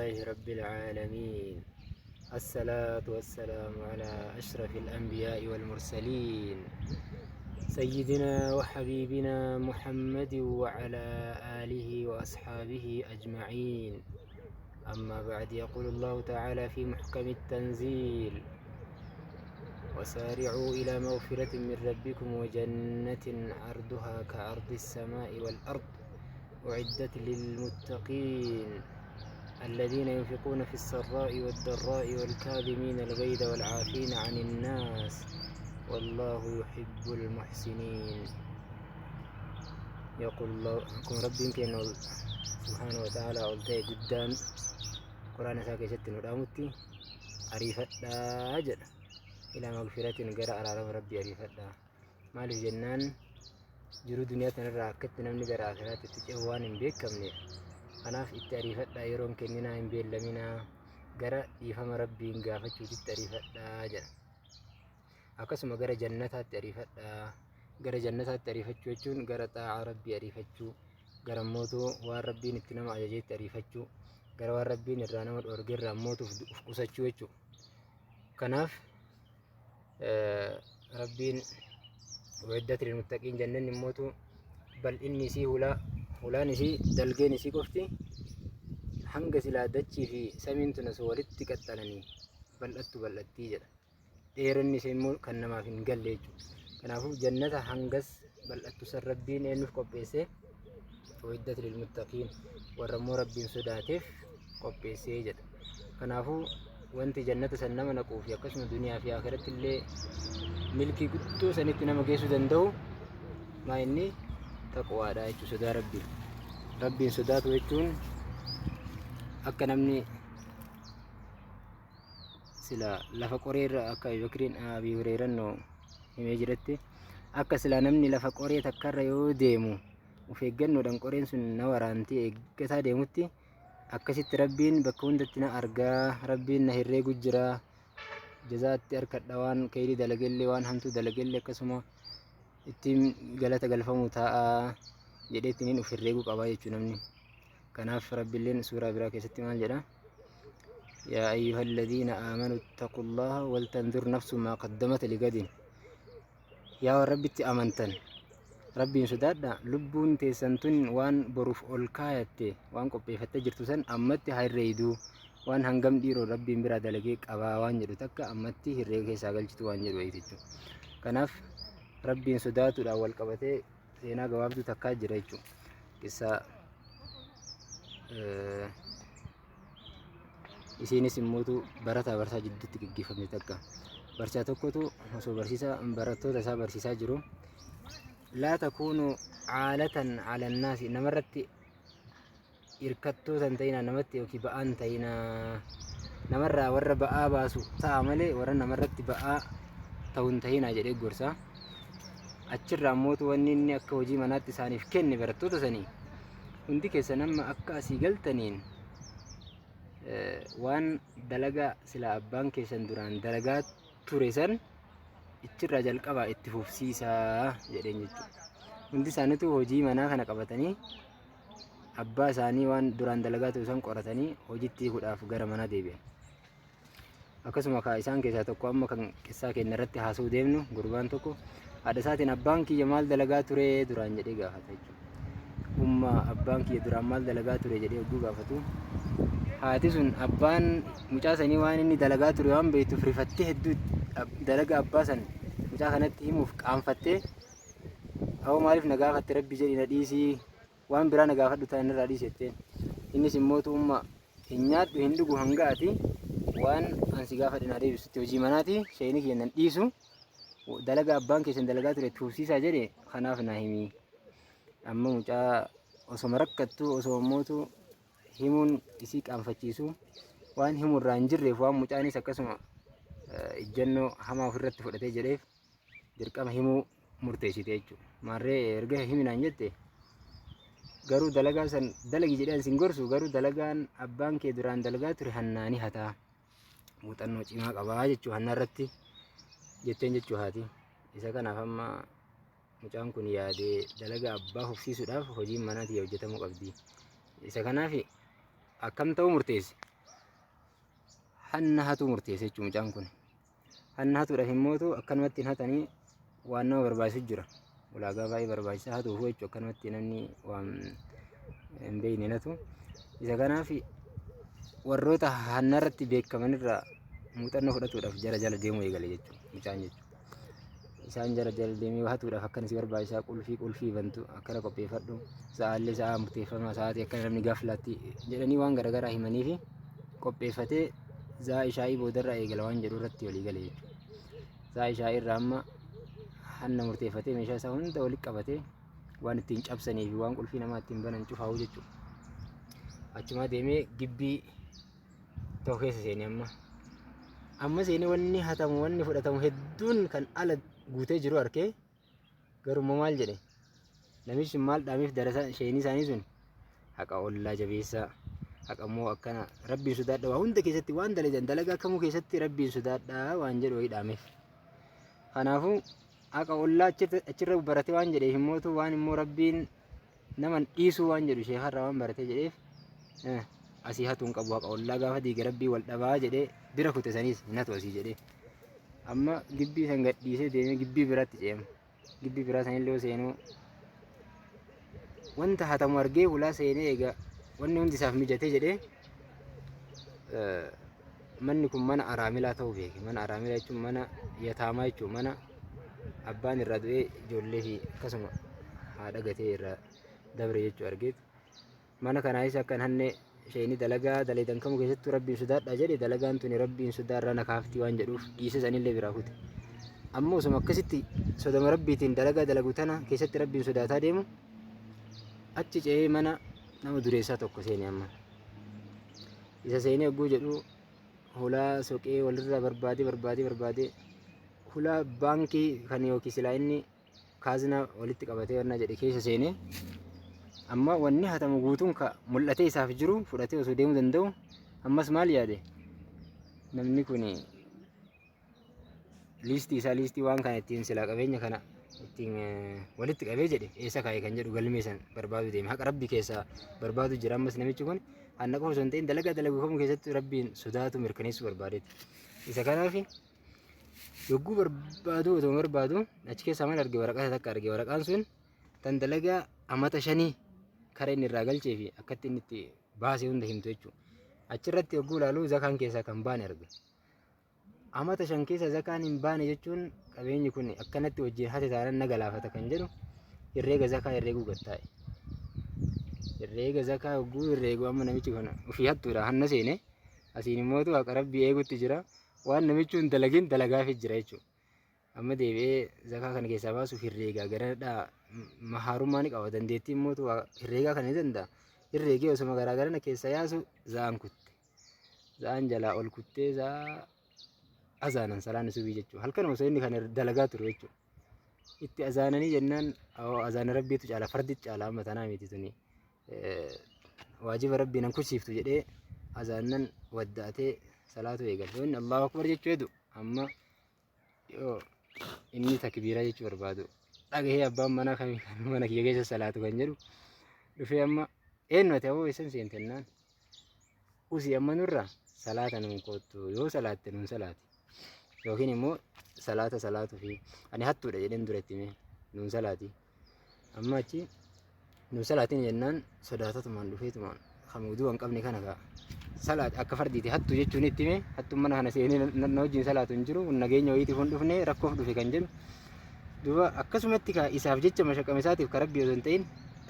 لله رب العالمين. الصلاة والسلام على أشرف الأنبياء والمرسلين سيدنا وحبيبنا محمد وعلى آله وأصحابه أجمعين. أما بعد، يقول الله تعالى في محكم التنزيل: وسارعوا إلى مغفرة من ربكم وجنة عرضها كعرض السماء والأرض أعدت للمتقين الذين ينفقون في السراء والضراء والكاظمين الغيظ والعافين عن الناس والله يحب المحسنين. يقول الله كن ربي كن سبحانه وتعالى قلت قدام قرآن ساكي ست ندامتي عريفة أجل إلى مغفرة قرأ على ربي عريفة مالف جنان jiru duniyaa tanarraa akkatti namni gara akhiraatti cehu waan hin beekamneef kanaaf itti ariifadhaa, yeroon kenninaa hin beellaminaa, gara dhiifama rabbiin gaafachuutitti ariifadhaa jedha. Akkasuma gara jannataatti ariifadhaa. Gara jannataatti ariifachuu jechuun gara xaa'aa rabbii ariifachuu, gara mootuu waan rabbiin itti nama ajajeetti ariifachuu, gara waan rabbiin irraa nama dhoorgerraa mootuuf uf qusachuu jechuudha. Kanaaf rabbiin وعدت للمتقين جنن موتو بل إني سي هلان سي دلقين سي قفتي حنق سلا دتشي في سمين تنسو ولدت قتلني بل أتي جدا ديرني سيمو كنما في نقل ليجو كنافو جنة حنقس بل أتسر ربين إنف قبيسي وعدت للمتقين ورمو ربين سداتف قبيسي جدا كنافو وانت جنة سنما نقوف يقسم الدنيا في آخرة اللي ملكي قدو سنتي نما كيسو دندو ما إني تقوى دا يجو سدا ربي سدات ويجون أكا نمني سلا لفا قرير أكا بكرين أبي هريران نو يميجرتي أكا سلا نمني لفا قرير تكار يو ديمو وفيقن نو دن قرين سن نورانتي إيقتا ديموتي أكا ست ربين بكون دتنا أرقا ربين نهري قجرا جزاatti harkadha waan kayrii dalagellee waan hamtuu dalagellee akkasuma ittiin galata galfamu ta'a jedhee ittiin of herreeguu qaba jechuudha namni. Kanaaf rabbiilleen suuraa biraa keessatti maal jedha: yaa ayyuhalladhiina aamanuu ittaqullaha waltanzur nafsun maa qaddamat ligadin. yaa rabbitti amantan rabbiin sodaadha, lubbuun teessan tun waan boruuf ol kaayatte waan qopheeffattee jirtu san ammatti haa herreeyduu, waan hangam dhiiroo rabbiin biraa dalagee qabaa waan jedhu takka ammatti herreega keessaa galchitu waan jedhu jechuudha. Kanaaf rabbiin sodaatuudhaan wal qabatee seenaa gabaabduu takkaa jira jechuudha. Qissaa isiinis immootu barataa barsaa jidduutti gaggeeffamte takka. Barsiisaa tokkotu osoo barattoota isaa barsiisaa jiru laa takuunu caalatan cala annaasi, namarratti hirkattuu tan ta'inaa, namatti yookiin ba'aan ta'inaa, namarraa warra ba'aa baasu ta'a malee warra namarratti ba'aa ta'uun ta'inaa jedhee gorsa. Achirraa ammootu wanni inni akka hojii manaatti isaaniif kenne barattoota sanii hundi keessan amma akka asii galtaniin waan dalagaa sila abbaan keessan duraan dalagaa ture san ichirraa jalqabaa itti fufsiisaa jedheen jechuudha. Hundi isaaniitu hojii manaa kana qabatanii abbaa isaanii waan duraan dalagaa ture san qoratanii hojiitti hiikuudhaaf gara manaa deebi'an. Akkasuma isaan keessaa tokko amma kan qissaa keenya irratti haasa'uu deemnu gurbaan tokko haadha isaatiin abbaan kiyya maal dalagaa ture duraan jedhee gaafata jechuudha. Abbaan kiyya duraan maal dalagaa ture jedhee hogguu gaafatu haati sun abbaan mucaa sanii waan inni dalagaa ture waan beektuuf rifattee hedduu dalaga abbaa san mucaa kanatti himuuf qaanfattee hawwa maaliif na gaafatte rabbi jedhi na dhiisii waan biraa na gaafadhu ta'an irraa dhiisetteen. Innis immootu hin nyaadhu hin dhugu hanga ati waan ansi gaafadhe na deebisutti hojii manaati shayinii kiyya nan dhiisu dalaga abbaan keessan dalagaa ture itti fufsiisaa jedhe kanaaf na himi. Amma mucaa osoo rakkattu osoo immootu himuun isii qaanfachiisu waan himurraa hin jirreef waan mucaanis akkasuma ijjannoo hamaa ofirratti fudhatee jedheef dirqama himuu murteessite jechuudha. Maarree erga himinaan jette garuu dalagaa san dalagi jedhan sin gorsu, garuu dalagaan abbaan kee duraan dalagaa ture hannaanii hataa muuxannoo cimaa qabaa jechuu hannaa irratti jetteen jechuu haati. Isa kanaaf amma mucaan kun yaadee dalagaa abbaa fufsiisuudhaaf hojiin manaatii hojjetamuu qabdi. Isa kanaaf akkam ta'uu murteesse hanna hatu murteesse jechuun mucaan kun. Hanna hatuudhaaf immoo akkanumatti hin hatanii waan nama barbaachisu jira. Ulaagaa baay'ee barbaachisaa hatuuf jechuudha akkanumatti namni waan hin beekne hatu. Isa kanaaf warroota hanna irratti beekaman irraa muuxannoo fudhatuudhaaf jara jala deemuu eegale jechuudha mucaan jechuudha. Isaan jara jala deemee hatuudhaaf akkanis barbaachisaa qulfii bantu akkana qopheeffadhu sa'aallee sa'aa murteeffamaa sa'aatii akka namni gaaflaatti jedhanii waan garaagaraa himanii fi qopheeffatee zaa ishaa'ii boodarraa eegala waan jedhu irratti walii gale jechuudha. Zaa ishaa'ii irraa amma hanna murteeffatee meeshaa isaa hunda walitti qabatee waan ittiin cabsanii fi waan qulfii namaa ittiin banan cufaa'u jechuudha. Achuma deemee gibbii tokko keessa seenee amma seenee wanni hatamu wanni fudhatamu hedduun kan ala guutee jiru arkee garuu maal jedhe namichi maal dhaameef darasa sheenii isaanii sun haqa ollaa jabeessaa haqa immoo akkana rabbiin sodaadha waa hunda keessatti waan dalagaa kamuu keessatti rabbiin sodaadha waan jedhu wayii dhaameef. Kanaafuu haqa ollaa achirra barate waan jedheef immootu waan immoo rabbiin naman dhiisuu waan jedhu sheekarraa waan barate jedheef asii hatuun qabu haqa ollaa gaafa diiga rabbii wal dhabaa jedhee bira kute saniis hin hatu asii jedhee. Amma gibbii san gadhiisee deemee gibbii biraatti ceema. Gibbii biraa sanillee seenuu wanta hatamu argee hulaa seenee egaa wanni hundi isaaf mijatee jedhee manni kun mana araamilaa ta'uu beeke. Mana araamilaa jechuun mana yataamaa jechuun mana abbaan irraa du'ee ijoollee fi akkasuma haadha gatee irraa dabre jechuu argeetu. Mana kanaayis akkan hannee sheenii dalagaa daleedan kamuu keessattuu rabbiin sodaadha jedhe dalagaan tuni rabbiin sodaarraa nakaafti waan jedhuuf dhiise sanillee biraa kute. Ammoo osuma akkasitti sodama rabbiitiin dalagaa dalagu tana keessatti rabbiin sodaataa deemu achi ce'ee mana nama dureessaa tokko seenee amma. Isa seenee hogguu jedhu hulaa soqee walirraa barbaadee hulaa baankii kan yookiin silaa inni kaazinaa walitti qabatee wanna jedhe keessa seenee amma wanni hatamu guutuun ka mul'atee isaaf jiru fudhatee osoo deemuu danda'u ammas maal yaade namni kun liistii waan kana ittiin silaa qabeenya kana ittiin walitti qabee jedhe eessa kaa'e kan jedhu galmee san barbaadu deeme haqa rabbii keessaa barbaadu jira ammas namichi kun hanna qofa osoo hin ta'in dalagaa dalagu kamuu keessatti rabbiin sodaatu mirkaneessuu barbaadeeti. Isa kanaaf yogguu barbaadu achi keessaa maal arge waraqaa takka arge waraqaan sun tan dalagaa amata 5 karaa inni irraa galchee fi akkatti inni itti baasee hunda himtu jechuudha. Achirratti yogguu ilaalu zakaan keessaa kan baane arga. Amata 5 keessa zakaan hin baane jechuun qabeenyi kun akkanatti wajjin hate taanaan na galaafata kan jedhu herreega zakaa herreeguu gattaa'e. Herreega zakaa yogguu herreegu amma namichi kun ofii hattuudha hanna seene asiin immootu haqa rabbii eegutti jira waan namichi hin dalagin dalagaafii jira jechuudha. Amma deebi'ee zakaa kana keessaa baasuuf herreegaa garadhaa maharummaa ni qaba dandeettii immootu herreegaa kana ni danda'a. Herreegee osuma garaagarana keessa yaasu za'aan kutte. Za'aan jalaa ol kuttee za'a azaanan salaan subii jechuudha. Halkan osoo inni kana dalagaa ture jechuudha. Itti azaananii jennaan azaana rabbiitu caala farditti caala amma tanaa miti tuni. Waajiba rabbii nan kusiiftu jedhee azaanan waddaatee salaatu eegale. Inni Allahu akbar jechuu eedu amma yoo inni takbiira jechuu barbaadu. Dhagahee abbaan mana kamii mana kiyya keessa salaatu kan jedhu dhufee amma eenyu ta'uu isin seentennaan usii amma nurra salaata nuun kootu yoo salaatte nuun salaati yookiin immoo salaatu fi ani hattuudha jedheen duratti mee nuun salaati amma achi nuun salaatiin jennaan sodaatatumaan dhufeetumaan hamuuduu hin qabne kana kaa salaat akka fardiiti hattu jechuun itti mee hattuun mana kana seenee na wajjin salaatu hin jiru nageenya wayiitiif hin dhufne rakkoof dhufe kan jedhu duuba akkasumatti ka isaaf jecha mashaqame isaatiif ka rabbii osoo hin ta'in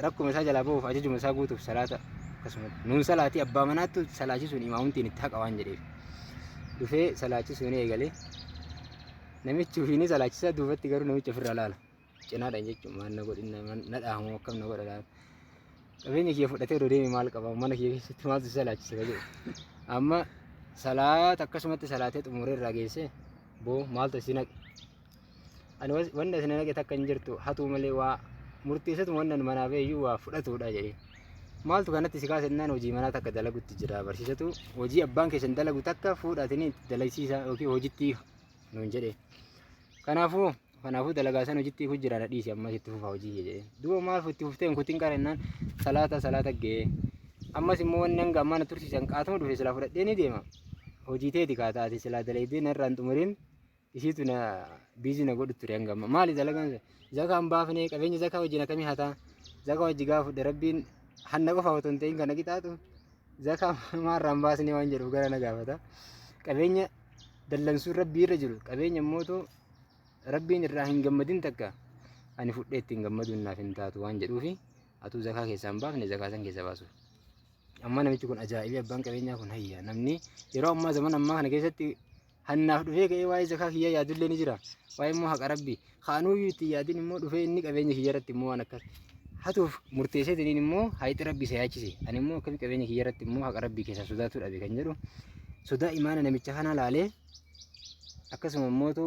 rakkuma isaa jalaa ba'uuf ajajuma isaa guutuuf salaata akkasumatti nuun salaatii abbaa manaattu salaachisuun imaamumtiin itti haqa waan jedheef dhufee salaachisuun eegalee namichi ufiini salaachisaa duubatti garuu namicha ofirraa laala cinaadhaan jechuun maal na godhinna na dhaamu akkam na godha laala qabeenya kiyya fudhatee odoo deeme maal qaba mana kiyya keessatti maaltu salaachisa ka jedhu amma salaata akkasumatti salaatee xumuree irraa geesse boo maaltu isin haqe ani wanda isin haqe takka hin jirtu hatuu malee waa murteessatu wannan manaa beeyyuu waa fudhatuudha jedhee maaltu kanatti si kaasennaan hojii manaa takka dalagutti jira barsiisatu hojii abbaan keessan dalagu takka fuudhatanii dalagsiisa yookiin hojitti nuun jedhe kanaafuu dalagaa san hojitti ku jira na dhiisi ammas itti fufaa hojii jedhee duuba maal itti fuftee kutiin qarennaan salaata ga'ee ammas immoo wanni hanga ammaa na tursiisan qaatuma dhufe silaa fudhadhee ni deema hojii teeti kaataati silaa dalaydee narraan xumuriin isiitu na biizii na godhu ture hangama maali dalagaan zakaan baafnee qabeenya zakaa wajjin akkamii hataa zakaa wajji gaafudhe rabbiin hanna qofa otoo hin ta'in kana qixaatu zakaa maarraan baasnee waan jedhuuf gara na gaafata qabeenya dallansuun rabbii irra jiru qabeenya immoo rabbiin irraa hin gammadin takka ani fudhee ittiin gammaduun naaf hin taatu waan jedhuufi atuu zakaa keessaa hin baafne zakaa san keessa baasu. Amma namichi kun ajaa'ibii abbaan qabeenyaa kun hayya namni yeroo ammaa zaman ammaa kana keessatti hannaaf dhufee ka'ee waa'ee zakaa kiyyaa yaadullee ni jira waa'ee immoo haqa rabbi kaanuuyyuu itti yaadin immoo dhufee inni qabeenya kiyya irratti immoo waan akkas hatuuf murteesseetiin immoo hayixa rabbi isa yaachise ani immoo akkami qabeenya kiyya irratti immoo haqa rabbii keessaa sodaatu dhabe kan jedhu sodaa imaana namicha kana laalee akkasuma immootu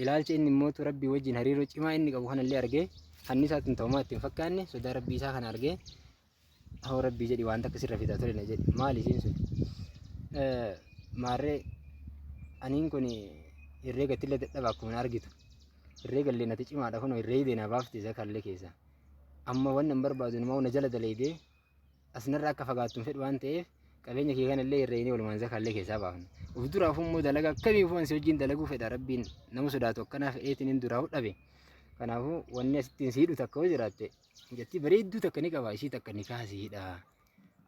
ilaalcha inni immootu rabbii wajjin hariiroo cimaa inni qabu kanallee argee hanni isaatiin ta'umaa ittiin fakkaanne sodaa rabbii isaa kana argee hoo rabbii jedhi waan takka sirra fitaa ture na jedhi maali isiin sun maarree aniin kun herreega tilla dadhaba akkuma argitu herreega illee nati cimaadha kunoo herreeyidee na baafte isa kallee keessa amma wannan barbaadu nama na jala daleedee asnarra akka fagaattuun fedhu waan ta'eef qabeenya kee kanallee herreeyinee walumaan isa kallee keessaa baafne uf duraafuu immoo dalaga akkamii fuun si wajjin dalaguu fedha rabbiin nama sodaatu akkanaaf eetiin hin duraa dhabe kanaafuu wanni asittiin siidhu takka hoo jiraatte jetti bareedduu takka ni qaba ishii takka ni kaasiidha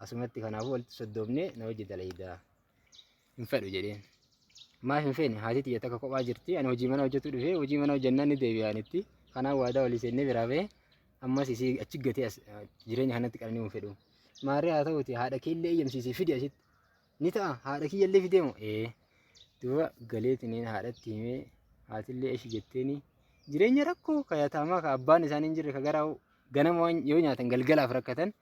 asumatti kanaafuu walitti soddoobnee na hojii dalaydaa hin fedhu jedheen maaf hin feene haati xiyya takka kophaa jirti ani hojii mana hojjetu dhufee hojii mana hojjannaan ni deebi'anitti kanaaf waadaa walii seennee biraa ba'ee ammas isii achi gatee jireenya kanatti qaranii hin fedhu maarree haa ta'uti haadha keellee eeyyamsiisee fidi asitti ni ta'a haadha kiyyallee fideemu duuba galeetiniin haadhatti himee haatillee ishi jetteeni jireenya rakkoo kayatamaa ka abbaan isaanii hin jirre ka garaa ganama waan yoo nyaatan galgalaaf rakkatan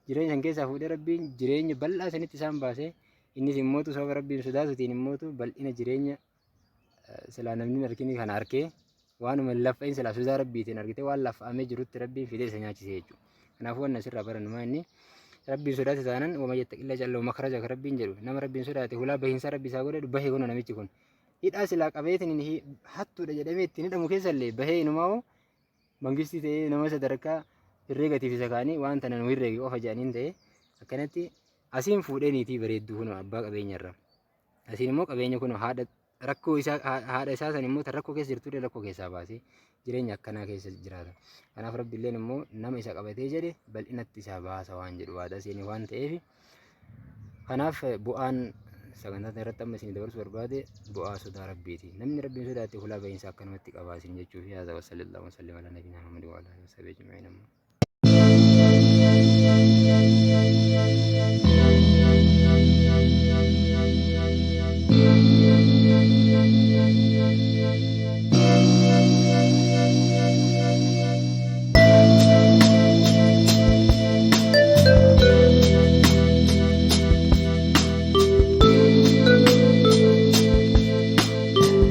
jireenya san keessaa fuudhee rabbiin jireenya bal'aa sanitti isaan baasee innis immootu sababa rabbiin sodaatutiin immootu bal'ina jireenya silaa namni harkini kana harkee waanuma laffa'in silaa sodaa rabbiitiin argite waan laffa'amee jirutti rabbiin fidee isa nyaachise jechuudha. Kanaafuu waan asirraa barannumaa inni rabbiin sodaate taanan wama jettaqilla jalloo makaraja ka rabbiin jedhu nama rabbiin sodaate hulaa bahiinsa rabbi isaa godhe bahee kun namichi kun hidhaa silaa qabeetiin hattuudha jedhamee ittiin hidhamu keessallee bahee inumaa mangistii ta'ee nama sadarkaa herreegatiif isa kaanii waan tanan herreegi qofa jedhaniin ta'e akkanatti asiin fuudhee niitii bareedduu kun abbaa qabeenyarra asiin immoo qabeenya kun haadha rakkoo isaa haadha isaa san immoo rakkoo keessa jirtudha rakkoo keessaa baasee jireenya akkanaa keessa jiraata kanaaf rabbiilleen immoo nama isa qabatee jedhe bal'inatti isaa baasa waan jedhu waada seeni waan ta'eef kanaaf bu'aan sagantaa irratti amma isin dabarsu barbaade bu'aa sodaa rabbiiti namni rabbiin sodaate hulaa bahiinsa akkanumatti qabaa isin jechuuf yaa sallallahu alaihi wa sallam ala nabiyina muhammad wa ala alihi wa sahbihi ajma'in